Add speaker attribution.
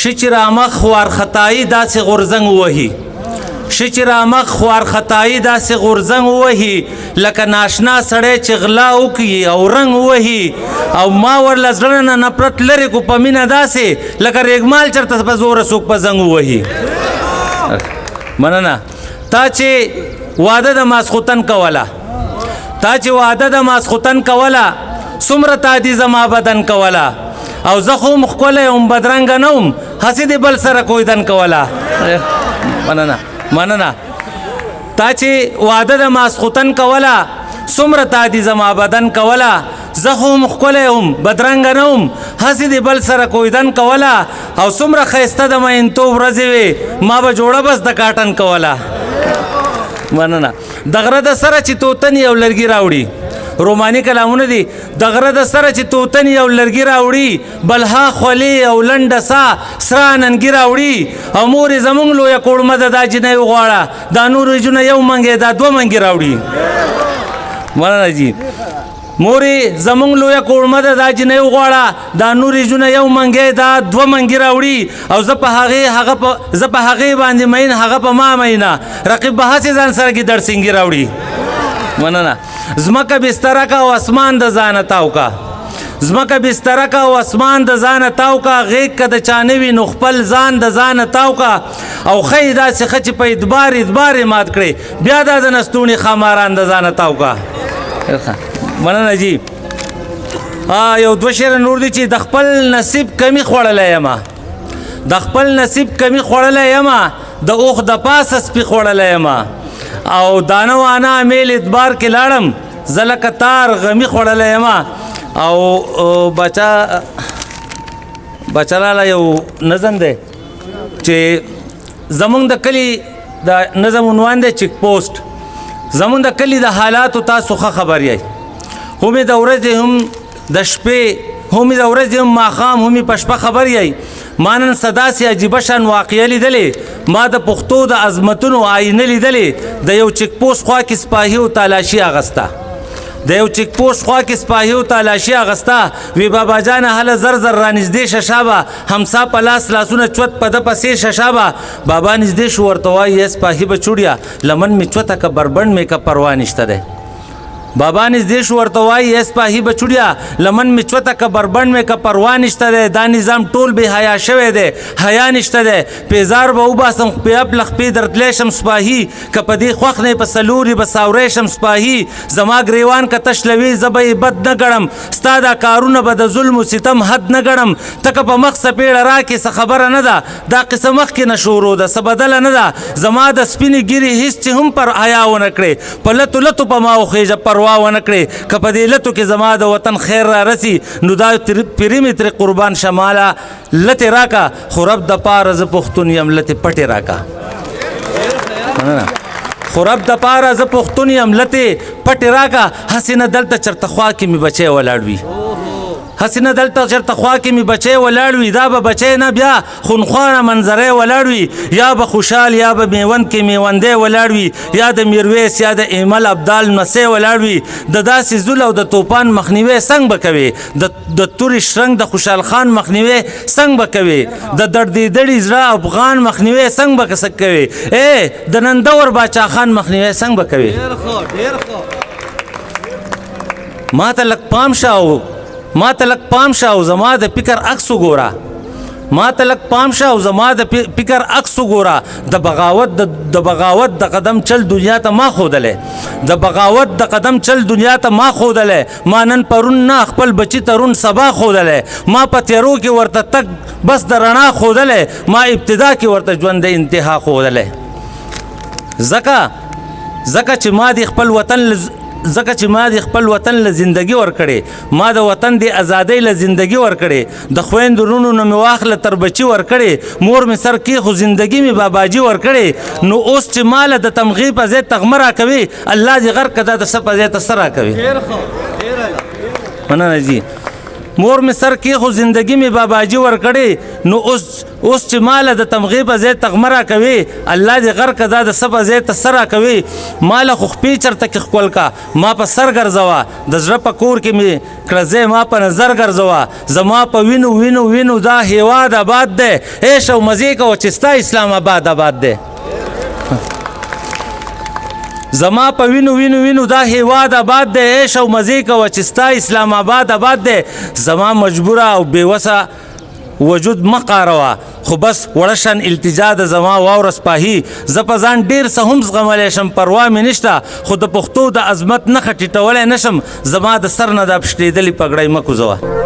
Speaker 1: شچرامخ وارخطایی داسې غورځنګ وهي شچرامخ وارخطایی داسې غورځنګ وهي لکه ناشنا سړی چې غلا وکړي او رنګ وهي او ما ورله زړه نه نفرت لرې کو په مینه داسې لکه ریګمال چېرته په زوره څوک په زنګ وهي مننه تا چې واده د ماسخوتن کوله څومره تا دي زما بدن کوله او زه خو هم ښکلی یم بدرنګه نه وم هسې دې بل سره کویدن کوله مننه تا چې واده د ماسخوتن کوله څومره تا دي زما بدن کوله زه خو هم ښکلی یم بدرنګه نه وم هسې دې بل سره کویدن کوله او څومره ښایسته د مینتوب ورځې وې ما به جوړه بس د کاټن کوله مننه د غره د سره چې توتن یو لرګي راوړي روماني کلامونه دي د غره د سره چې توتن یو لرګي راوړي بلها خولې او لنډه سا سره ننګي راوړي او مورې زموږ لویه کوړمه ده دا جنۍ وغواړه دا نورې جونه یو منګې دا دوه منګې راوړي مننه جي مورې زموږ لویه کوړمه ده دا جنۍ وغواړه دا نورې جونه یو منګې دا دوه منګې راوړي او زه په هغې باندې مین هغه په ما مینه رقیب به هسې ځان سره ګیدړ سینګي راوړي مننه زمکه بستره کا او اسمان د ځانه تاو کا زمکه بستره کا او اسمان د ځانه تاو کا غیږ که د چا نه وي نو خپل ځان د ځانه تاو کا او ښایي داسې ښه چې په ادبار یې مات کړې بیا دا د نستوڼي خاماران د ځانه تاو کا مننه جي یو دوه شعره نور دي چې د خپل نصیب کمی خوړلی یمه د اوښ د پاسه سپي خوړلی یمه او دانه وانه میل ادبار کې لاړم زه لکه تار غمی خوړلی یمه او بچه لاله یو نظم دی چې زمونږ د کلي د نظم عنوان دی چیک پوسټ زمونږ د کلي د حالاتو تاسو ښه خبر یئ هم د ورځې هم د شپې هم د ورځې هم ماښام هم په شپه خبر یئ ما نن څه داسې عجیبه شان واقعه لیدلې ما د پښتو د عظمتونو آینه لیدلې د یو چیک پوسټ خوا کې سپاهي او تالاشي اغسته وی بابا جانه هله زر زر رانږدې شه شابه همسا په لاسونه چوت په ده پسې شه شابه بابا نږدې شو ورته وایي سپاهي بچوړیه لمن مې چوته که بربنډ مې که پروا نشته دی بابا نږدې شو ورته وایي سپاهي بچوړیه لمن مې چوته که بربنډ مې که پروا نشته دی دا نظام ټول بې حیا شوی دی حیا نشته دی پیزار به وباسم خپې خپې درتلی شم سپاهي که په دې خوښ نه یې په څلوري به ساوری شم سپاهي زما ګریوان که تش لوي زه به یې بد نه ګڼم ستا دا کارونه به د ظلم و ستم حد نه ګڼم ته که په مخ څپېړه راکې څه خبره نه ده دا قصه مخکې نه شروع ده څه بدله نه ده زما د سپینې ګیرې هېڅ چې هم پر حیا ونه کړې په لتو لتو په ما وخېژه پروا ونه کړې که په دې لتو کې زما د وطن خیر را رسي نو دا پیرې مې ترې قربان شماله لتې راکه خو رب د پاره زه پښتون یم لتې پټې راکه خو رب د پاره زه پښتون یم لتې پټې راکه هسې نه دلته چېرته خوا کې مې بچی ولاړ وي هسې نه دلته چېرته خوا کې مې بچی ولاړ وي دا به بچی نه بیا خونخواره منظری ولاړ وي یا به خوشحال یا به میوند کې میوندی ولاړ وي یا د میرویس یا د ایمل ابدال نسی ولاړ وي د داسې زول او د توپان مخنیوی څنګه به کوې د تورې شرنګ د خوشحال خان مخنیوی څنګه به کوې د دړدې زړه افغان مخنیوی څنګه به کوې د نندور باچا خان مخنیوی څنګه به کوې ما ته لږ پام شه او زما د فکر عکس وګوره د بغاوت د قدم چل دنیا ته ما ښودلی ما نن پرون نه خپل بچي ترون سبا ښودلی ما په تیرو کې ورته تک بس د رڼا ښودلی ما ابتدا کې ورته ژوند د انتها ښودلی ځکه چې ما د خپل وطن له زندگی ورکړې ما د وطن د ازادۍ له زندگی ورکړې د خویندو رونو نه مې واخله تر بچي ورکړې مور مې سر کې خو زندگی مې باباجي ورکړې نو اوس چې ماله د تمغې په ځای تغمه راکوي الله دې غر که دا د څه په ځای ته څه راکوي مننه جي مور مې سر کې خو زندگی مې باباجي ورکړې نو اوس چې ماله د تمغې په ځای تغمه راکوي الله دې غر که دا د څه په ځای ته څه راکوي ماله خو خپې چرته کې ښکل کا ما په سر ګرځوه د زړه په کور کې مې کړه ځای ما په نظر ګرځوه زما په وینو وینو وینو دا هیواد آباد دی عیش او مزې کوه چې ستا اسلام آباد دی زما په وینو وینو وینو دا هیواد آباد دی عیش او مزې کوه چې ستا اسلام آباد دی زما مجبوره او بېوسه وجود مقاروه خو بس وړشن التجا د زما واوره سپاهي زه په ځان ډېر څه هم زغملی شم پروا مې نشته خو د پښتو د عظمت نښه ټیټولی نشم زما د سر نه دا پشتېدلې پګړۍ مه کوزوه